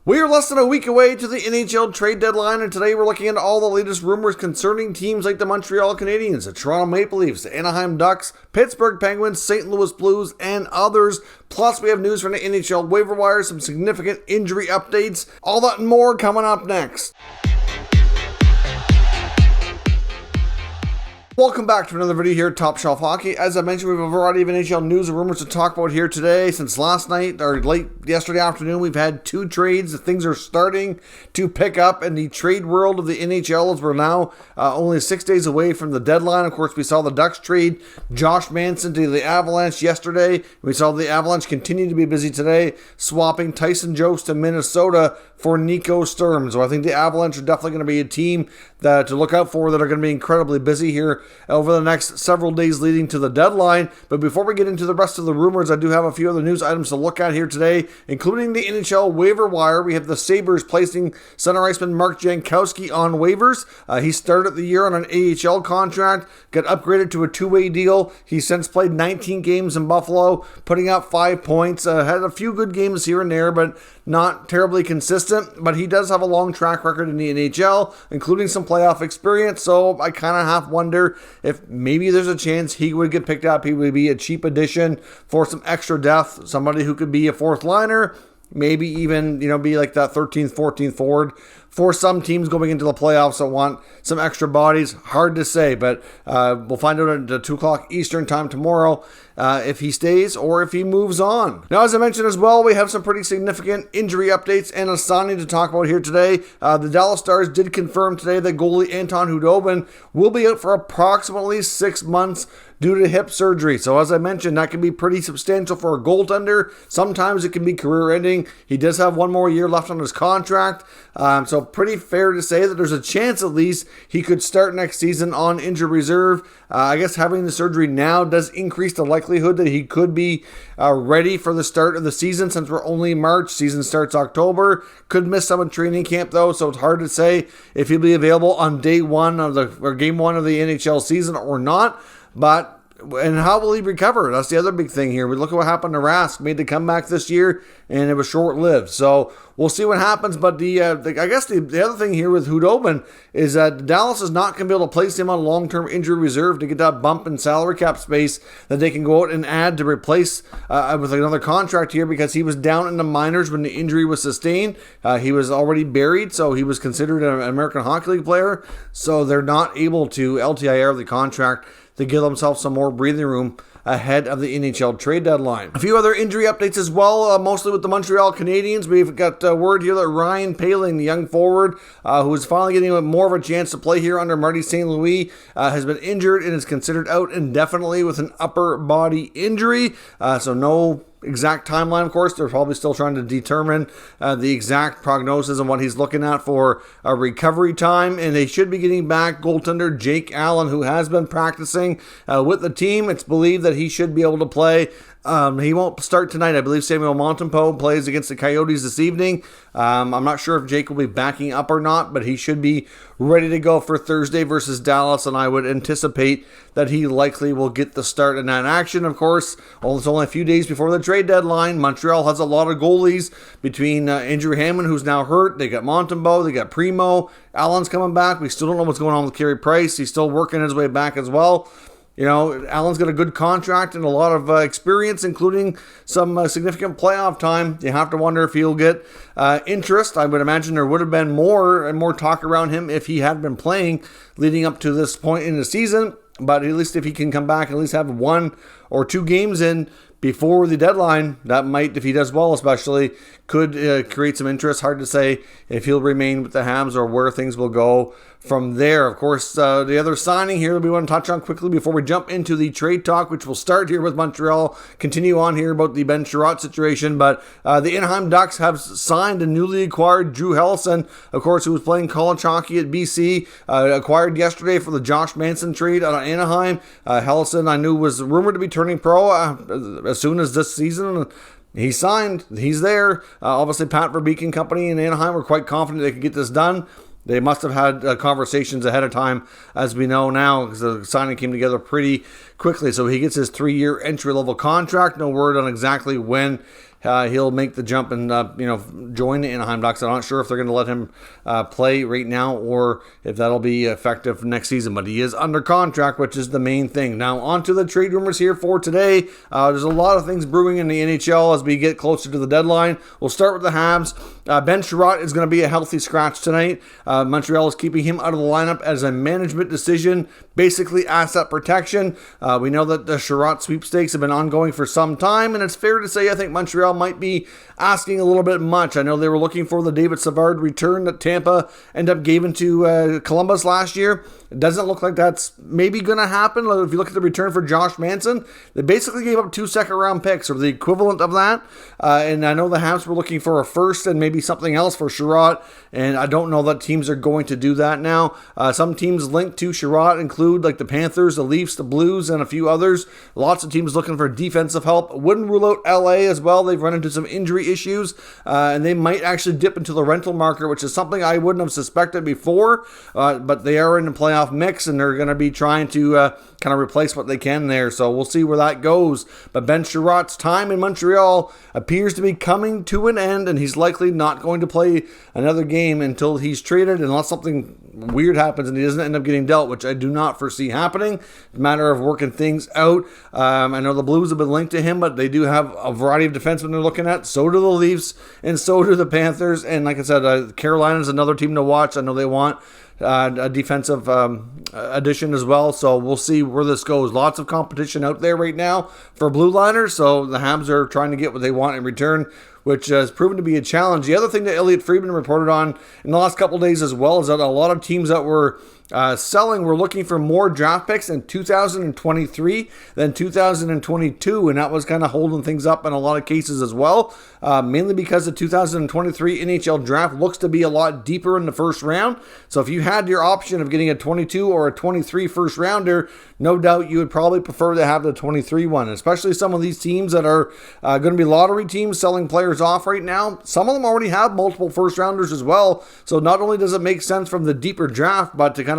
We are less than a week away to the NHL trade deadline, and today we're looking at all the latest rumors concerning teams like the Montreal Canadiens, the Toronto Maple Leafs, the Anaheim Ducks, Pittsburgh Penguins, St. Louis Blues, and others. Plus, we have news from the NHL waiver wire, some significant injury updates, all that and more coming up next. Welcome back to another video here at Top Shelf Hockey. As I mentioned, we have a variety of NHL news and rumors to talk about here today. Since last night, or late yesterday afternoon, we've had two trades. Things are starting to pick up in the trade world of the NHL as we're now only 6 days away from the deadline. Of course, we saw the Ducks trade Josh Manson to the Avalanche yesterday. We saw the Avalanche continue to be busy today, swapping Tyson Jost to Minnesota for Nico Sturm. So I think the Avalanche are definitely going to be a team to look out for that are going to be incredibly busy here over the next several days leading to the deadline. But before we get into the rest of the rumors, I do have a few other news items to look at here today, including the NHL waiver wire. We have the Sabres placing center iceman Mark Jankowski on waivers. He started the year on an AHL contract, got upgraded to a two-way deal. He's since played 19 games in Buffalo, putting up 5 points. Had a few good games here and there, but not terribly consistent. But he does have a long track record in the NHL, including some playoff experience. So I kind of half wonder if maybe there's a chance he would get picked up. He would be a cheap addition for some extra depth, somebody who could be a fourth liner, maybe even, be like that 13th, 14th forward for some teams going into the playoffs that want some extra bodies. Hard to say, but we'll find out at 2 o'clock Eastern time tomorrow if he stays or if he moves on. Now, as I mentioned as well, we have some pretty significant injury updates and a signing to talk about here today. The Dallas Stars did confirm today that goalie Anton Khudobin will be out for approximately 6 months due to hip surgery. So as I mentioned, that can be pretty substantial for a goaltender. Sometimes it can be career-ending. He does have one more year left on his contract. So pretty fair to say that there's a chance at least he could start next season on injured reserve. I guess having the surgery now does increase the likelihood that he could be ready for the start of the season, since we're only March. Season starts October. Could miss some of training camp though, so it's hard to say if he'll be available on game one of the NHL season or not. And how will he recover? That's the other big thing here. We look at what happened to Rask. Made the comeback this year, and it was short-lived. So we'll see what happens. But the other thing here with Khudobin is that Dallas is not going to be able to place him on long-term injury reserve to get that bump in salary cap space that they can go out and add to replace with another contract here, because he was down in the minors when the injury was sustained. He was already buried, so he was considered an American Hockey League player. So they're not able to LTIR the contract to give themselves some more breathing room ahead of the NHL trade deadline. A few other injury updates as well, mostly with the Montreal Canadiens. We've got word here that Ryan Poehling, the young forward, who is finally getting more of a chance to play here under Marty St. Louis, has been injured and is considered out indefinitely with an upper body injury. So no exact timeline, of course. They're probably still trying to determine the exact prognosis and what he's looking at for a recovery time, and they should be getting back goaltender Jake Allen, who has been practicing with the team. It's believed that he should be able to play. He won't start tonight. I believe Samuel Montembeault plays against the Coyotes this evening. I'm not sure if Jake will be backing up or not, but he should be ready to go for Thursday versus Dallas, and I would anticipate that he likely will get the start in that action. Of course, it's only a few days before the trade deadline. Montreal has a lot of goalies between Andrew Hammond, who's now hurt. They got Montembeault, they got Primo. Allen's coming back. We still don't know what's going on with Carey Price. He's still working his way back as well. Allen's got a good contract and a lot of experience, including some significant playoff time. You have to wonder if he'll get interest. I would imagine there would have been more and more talk around him if he had been playing leading up to this point in the season. But at least if he can come back and at least have 1 or 2 games in before the deadline, that might, if he does well especially, could create some interest. Hard to say if he'll remain with the Habs or where things will go from there. Of course, the other signing here that we want to touch on quickly before we jump into the trade talk, which will start here with Montreal, continue on here about the Ben Chiarot situation, but the Anaheim Ducks have signed a newly acquired Drew Helleson, of course, who was playing college hockey at BC, acquired yesterday for the Josh Manson trade out of Anaheim. Helleson, I knew, was rumored to be turning pro as soon as this season. He signed. He's there. Obviously, Pat Verbeek and company in Anaheim were quite confident they could get this done. They must have had conversations ahead of time, as we know now, because the signing came together pretty quickly. So he gets his 3-year entry-level contract. No word on exactly when he'll make the jump and join the Anaheim Ducks. I'm not sure if they're going to let him play right now or if that'll be effective next season, but he is under contract, which is the main thing. Now on to the trade rumors here for today. There's a lot of things brewing in the NHL as we get closer to the deadline. We'll start with the Habs. Ben Chiarot is going to be a healthy scratch tonight. Montreal is keeping him out of the lineup as a management decision, basically asset protection. We know that the Chiarot sweepstakes have been ongoing for some time, and it's fair to say I think Montreal might be asking a little bit much. I know they were looking for the David Savard return that Tampa ended up giving to Columbus last year. It doesn't look like that's maybe going to happen. If you look at the return for Josh Manson, they basically gave up 2 second-round picks, or the equivalent of that. And I know the Habs were looking for a first and maybe something else for Chiarot, and I don't know that teams are going to do that now. Some teams linked to Chiarot include like the Panthers, the Leafs, the Blues, and a few others. Lots of teams looking for defensive help. Wouldn't rule out LA as well. They've run into some injury issues, and they might actually dip into the rental market, which is something I wouldn't have suspected before, but they are in the playoff mix, and they're going to be trying to kind of replace what they can there, so we'll see where that goes. But Ben Chiarot's time in Montreal appears to be coming to an end, and he's likely not going to play another game until he's traded, unless something weird happens and he doesn't end up getting dealt, which I do not foresee happening. It's a matter of working things out. I know the Blues have been linked to him, but they do have a variety of defensemen they're looking at. So do the Leafs, and so do the Panthers, and like I said, Carolina's another team to watch. I know they want a defensive addition as well, so we'll see where this goes. Lots of competition out there right now for blue liners, so the Habs are trying to get what they want in return, which has proven to be a challenge. The other thing that Elliotte Friedman reported on in the last couple of days as well is that a lot of teams that were selling were looking for more draft picks in 2023 than 2022, and that was kind of holding things up in a lot of cases as well, mainly because the 2023 NHL draft looks to be a lot deeper in the first round. So if you had your option of getting a 22 or a 23 first rounder, no doubt you would probably prefer to have the 23 one, especially some of these teams that are going to be lottery teams selling players off right now. Some of them already have multiple first rounders as well, so not only does it make sense from the deeper draft, but to kind of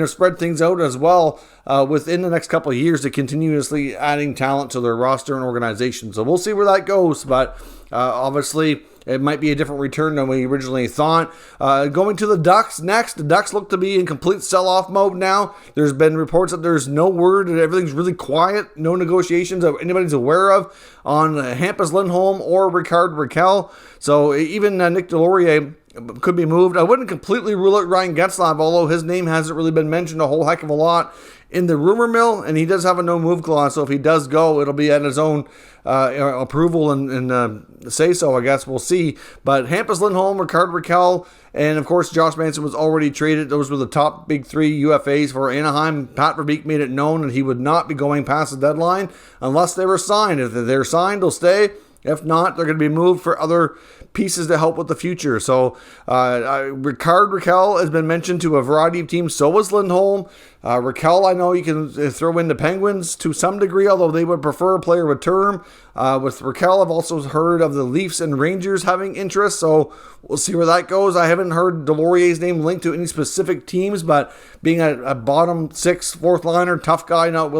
spread things out as well within the next couple of years to continuously adding talent to their roster and organization. So we'll see where that goes, but obviously it might be a different return than we originally thought. Going to the Ducks next. The Ducks look to be in complete sell-off mode now. There's been reports that there's no word, and everything's really quiet. No negotiations that anybody's aware of on Hampus Lindholm or Rickard Rakell. So even Nick Delorier could be moved. I wouldn't completely rule out Ryan Getzlaf, although his name hasn't really been mentioned a whole heck of a lot in the rumor mill, and he does have a no-move clause, so if he does go, it'll be at his own approval and say-so, I guess. We'll see. But Hampus Lindholm, Rickard Rakell, and of course Josh Manson was already traded. Those were the top big 3 UFAs for Anaheim. Pat Verbeek made it known that he would not be going past the deadline unless they were signed. If they're signed, they'll stay. If not, they're going to be moved for other pieces to help with the future. So Rickard Rakell has been mentioned to a variety of teams. So was Lindholm. Rakell, I know you can throw in the Penguins to some degree, although they would prefer a player with term. With Rakell, I've also heard of the Leafs and Rangers having interest, so we'll see where that goes. I haven't heard Delorier's name linked to any specific teams, but being a bottom 6, 4th liner, tough guy, not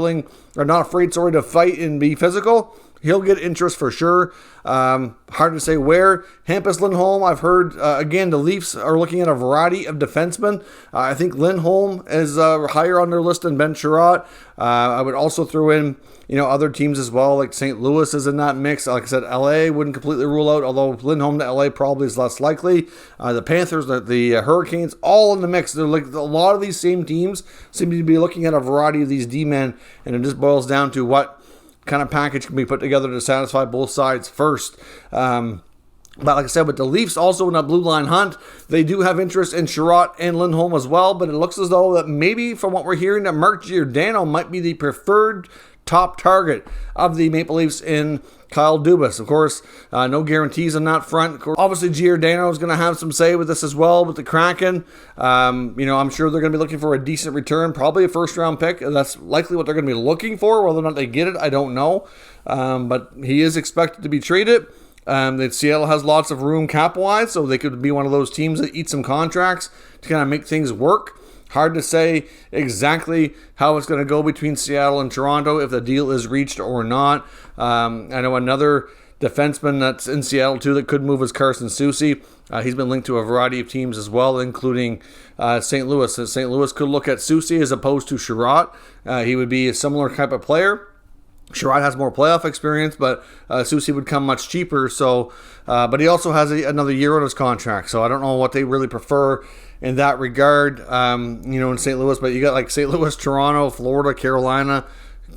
afraid to fight and be physical, he'll get interest for sure. Hard to say where. Hampus Lindholm, I've heard, again, the Leafs are looking at a variety of defensemen. I think Lindholm is higher on their list than Ben Chiarot. I would also throw in, other teams as well, like St. Louis is in that mix. Like I said, LA wouldn't completely rule out, although Lindholm to LA probably is less likely. The Panthers, the Hurricanes, all in the mix. They're like a lot of these same teams seem to be looking at a variety of these D-men, and it just boils down to what kind of package can be put together to satisfy both sides first. But like I said, with the Leafs also in that blue line hunt, they do have interest in Chiarot and Lindholm as well, but it looks as though that maybe from what we're hearing that Mark Giordano might be the preferred top target of the Maple Leafs in Kyle Dubas. Of course, no guarantees on that front. Obviously, Giordano is going to have some say with this as well with the Kraken. I'm sure they're going to be looking for a decent return, probably a first-round pick. That's likely what they're going to be looking for. Whether or not they get it, I don't know. But he is expected to be traded. Seattle has lots of room cap-wise, so they could be one of those teams that eat some contracts to kind of make things work. Hard to say exactly how it's going to go between Seattle and Toronto if the deal is reached or not. I know another defenseman that's in Seattle too that could move is Carson Soucy. He's been linked to a variety of teams as well, including St. Louis. So St. Louis could look at Soucy as opposed to Jerard. He would be a similar type of player. Jerard has more playoff experience, but Soucy would come much cheaper. So, but he also has another year on his contract. So I don't know what they really prefer in that regard. In St. Louis, but you got like St. Louis, Toronto, Florida, Carolina,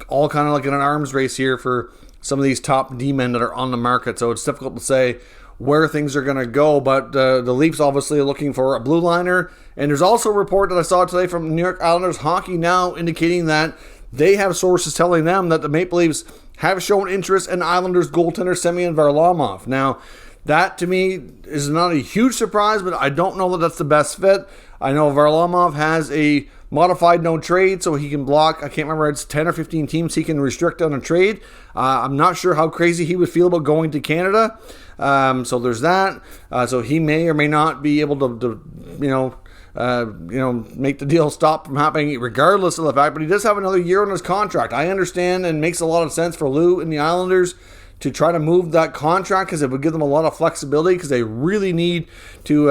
all kind of like in an arms race here for some of these top D-men that are on the market. So it's difficult to say where things are going to go, but the Leafs obviously are looking for a blue liner. And there's also a report that I saw today from New York Islanders Hockey Now indicating that they have sources telling them that the Maple Leafs have shown interest in Islanders goaltender Semyon Varlamov. Now, that to me is not a huge surprise, but I don't know that that's the best fit. I know Varlamov has a modified no trade, so he can block, I can't remember, it's 10 or 15 teams he can restrict on a trade. I'm not sure how crazy he would feel about going to Canada. So there's that. So he may or may not be able to make the deal stop from happening regardless of the fact, but he does have another year on his contract. I understand and makes a lot of sense for Lou and the Islanders to try to move that contract because it would give them a lot of flexibility because they really need to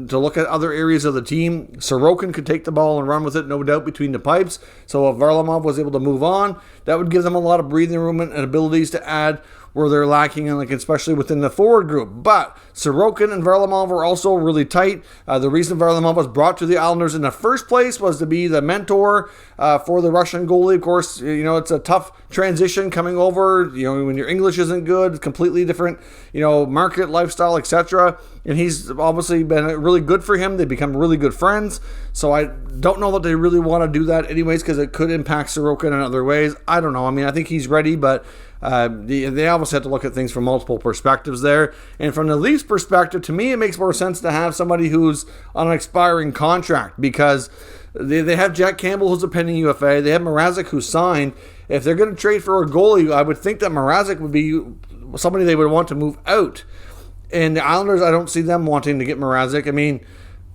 look at other areas of the team. Sorokin could take the ball and run with it, no doubt, between the pipes. So if Varlamov was able to move on, that would give them a lot of breathing room and abilities to add where they're lacking, and especially within the forward group. But Sorokin and Varlamov are also really tight. The reason Varlamov was brought to the Islanders in the first place was to be the mentor for the Russian goalie. Of course, it's a tough transition coming over. When your English isn't good, completely different, market, lifestyle, etc. And he's obviously been really good for him. They become really good friends. So I don't know that they really want to do that anyways because it could impact Sorokin in other ways. I don't know. I mean, I think he's ready, but they obviously have to look at things from multiple perspectives there. And from the Leafs perspective, to me, it makes more sense to have somebody who's on an expiring contract because they have Jack Campbell, who's a pending UFA. They have Mrazek, who's signed. If they're going to trade for a goalie, I would think that Mrazek would be somebody they would want to move out. And the Islanders, I don't see them wanting to get Mrazek. I mean,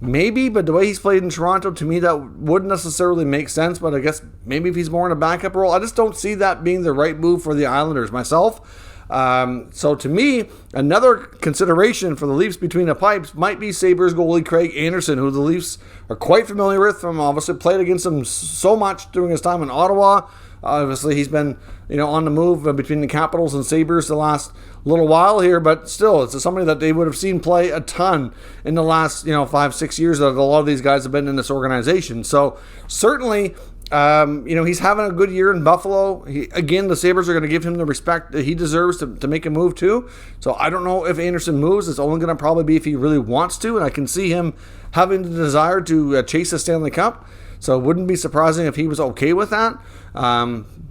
maybe, but the way he's played in Toronto, to me, that wouldn't necessarily make sense. But I guess maybe if he's more in a backup role, I just don't see that being the right move for the Islanders myself. So to me, another consideration for the Leafs between the pipes might be Sabres goalie Craig Anderson, who the Leafs are quite familiar with from obviously played against him so much during his time in Ottawa. Obviously, he's been on the move between the Capitals and Sabres the last little while here, but still, it's somebody that they would have seen play a ton in the last 5-6 years that a lot of these guys have been in this organization. So certainly, he's having a good year in Buffalo. Again, the Sabres are going to give him the respect that he deserves to make a move too. So I don't know if Anderson moves. It's only going to probably be if he really wants to, and I can see him having the desire to chase the Stanley Cup. So it wouldn't be surprising if he was okay with that.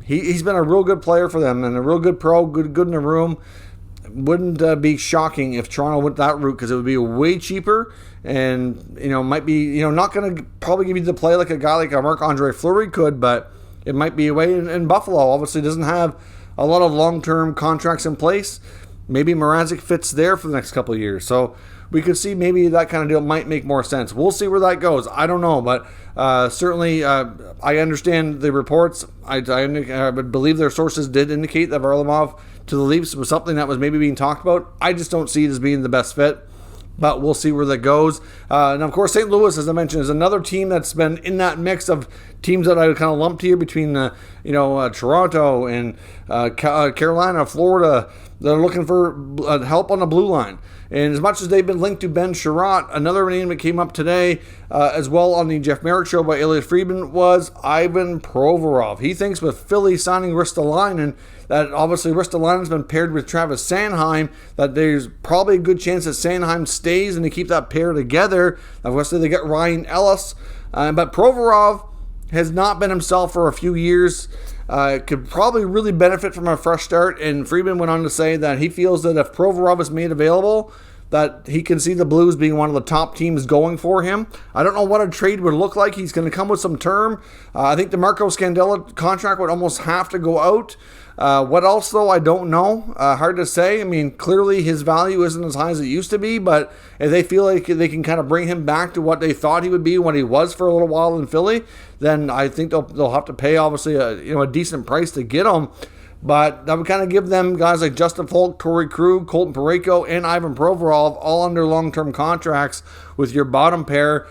He's been a real good player for them and a real good pro, good in the room. Wouldn't be shocking if Toronto went that route because it would be way cheaper and might be not going to probably give you the play like a guy like a Marc-Andre Fleury could, but it might be a way in Buffalo. Obviously doesn't have a lot of long-term contracts in place. Maybe Mrazek fits there for the next couple of years. So we could see maybe that kind of deal might make more sense. We'll see where that goes. I don't know, but certainly I understand the reports. I would believe their sources did indicate that Varlamov to the Leafs was something that was maybe being talked about. I just don't see it as being the best fit, but we'll see where that goes. And of course, St. Louis, as I mentioned, is another team that's been in that mix of teams that I would kind of lumped here between Toronto and Carolina, Florida. They're looking for help on the blue line. And as much as they've been linked to Ben Chiarot, another name that came up today as well on the Jeff Merrick show by Elliot Friedman was Ivan Provorov. He thinks with Philly signing Ristolainen, that obviously Ristolainen's been paired with Travis Sanheim, that there's probably a good chance that Sanheim stays and they keep that pair together. Obviously they get Ryan Ellis, but Provorov has not been himself for a few years. Could probably really benefit from a fresh start. And Friedman went on to say that he feels that if Provorov is made available, that he can see the Blues being one of the top teams going for him. I don't know what a trade would look like. He's going to come with some term. I think the Marco Scandella contract would almost have to go out. What else, though, I don't know. Hard to say. I mean, clearly his value isn't as high as it used to be, but if they feel like they can kind of bring him back to what they thought he would be when he was for a little while in Philly, then I think they'll have to pay, obviously, a decent price to get him. But that would kind of give them guys like Justin Falk, Torrey Krug, Colton Parayko, and Ivan Provorov all under long-term contracts with your bottom pair,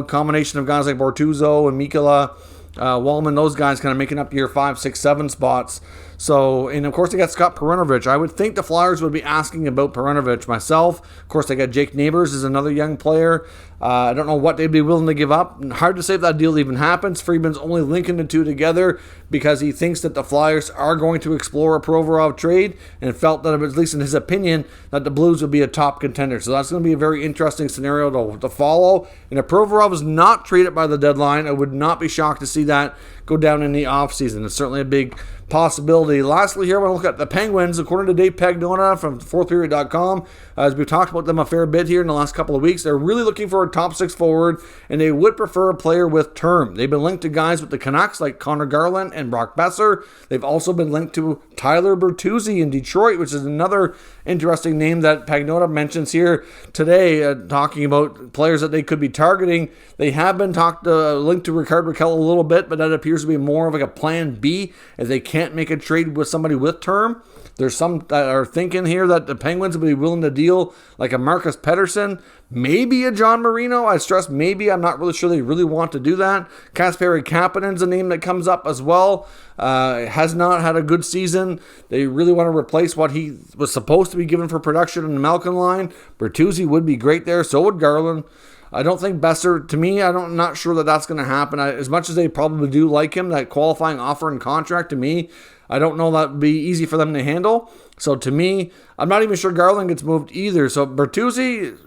combination of guys like Bortuzzo and Mikkola, Wallman, those guys kind of making up your 5, 6, 7 spots. So, and of course they got Scott Perunovich. I would think the Flyers would be asking about Perunovich myself. Of course, they got Jake Neighbors is another young player. I don't know what they'd be willing to give up. Hard to say if that deal even happens. Friedman's only linking the two together because he thinks that the Flyers are going to explore a Provorov trade and felt that, at least in his opinion, that the Blues would be a top contender. So that's going to be a very interesting scenario to follow. And if Provorov is not traded by the deadline, I would not be shocked to see that go down in the offseason. It's certainly a big possibility. Lastly, here I want to look at the Penguins. According to Dave Pagnotta from fourthperiod.com, as we've talked about them a fair bit here in the last couple of weeks, they're really looking for a top 6 forward, and they would prefer a player with term. They've been linked to guys with the Canucks like Connor Garland and Brock Besser. They've also been linked to Tyler Bertuzzi in Detroit, which is another interesting name that Pagnotta mentions here today, talking about players that they could be targeting. They have been linked to Rickard Rakell a little bit, but that appears to be more of like a plan B if they can't make a trade with somebody with term. There's some that are thinking here that the Penguins would be willing to deal like a Marcus Pettersson, maybe a John Marino. I stress maybe. I'm not really sure they really want to do that. Kasperi Kapanen's a name that comes up as well. Has not had a good season. They really want to replace what he was supposed to be given for production in the Malkin line. Bertuzzi would be great there. So would Garland. I don't think Besser, to me, I'm not sure that that's going to happen. As much as they probably do like him, that qualifying offer and contract, to me, I don't know that would be easy for them to handle. So to me, I'm not even sure Garland gets moved either. So Bertuzzi,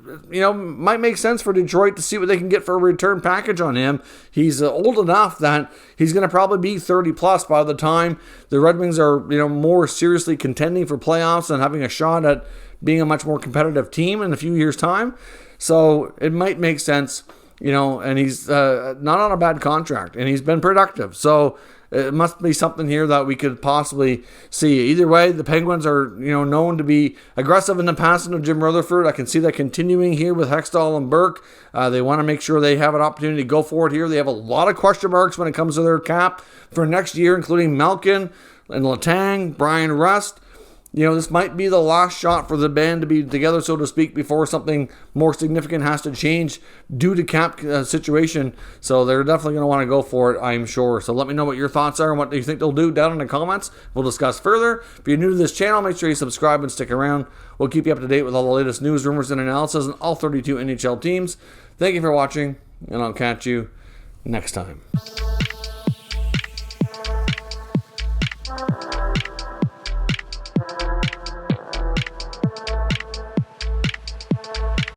might make sense for Detroit to see what they can get for a return package on him. He's old enough that he's going to probably be 30 plus by the time the Red Wings are, more seriously contending for playoffs and having a shot at being a much more competitive team in a few years' time. So it might make sense, and he's not on a bad contract, and he's been productive. So it must be something here that we could possibly see. Either way, the Penguins are, known to be aggressive in the passing of Jim Rutherford. I can see that continuing here with Hextall and Burke. They want to make sure they have an opportunity to go for it here. They have a lot of question marks when it comes to their cap for next year, including Malkin and Letang, Brian Rust. This might be the last shot for the band to be together, so to speak, before something more significant has to change due to cap situation. So they're definitely going to want to go for it, I'm sure. So let me know what your thoughts are and what you think they'll do down in the comments. We'll discuss further. If you're new to this channel, make sure you subscribe and stick around. We'll keep you up to date with all the latest news, rumors, and analysis on all 32 NHL teams. Thank you for watching, and I'll catch you next time.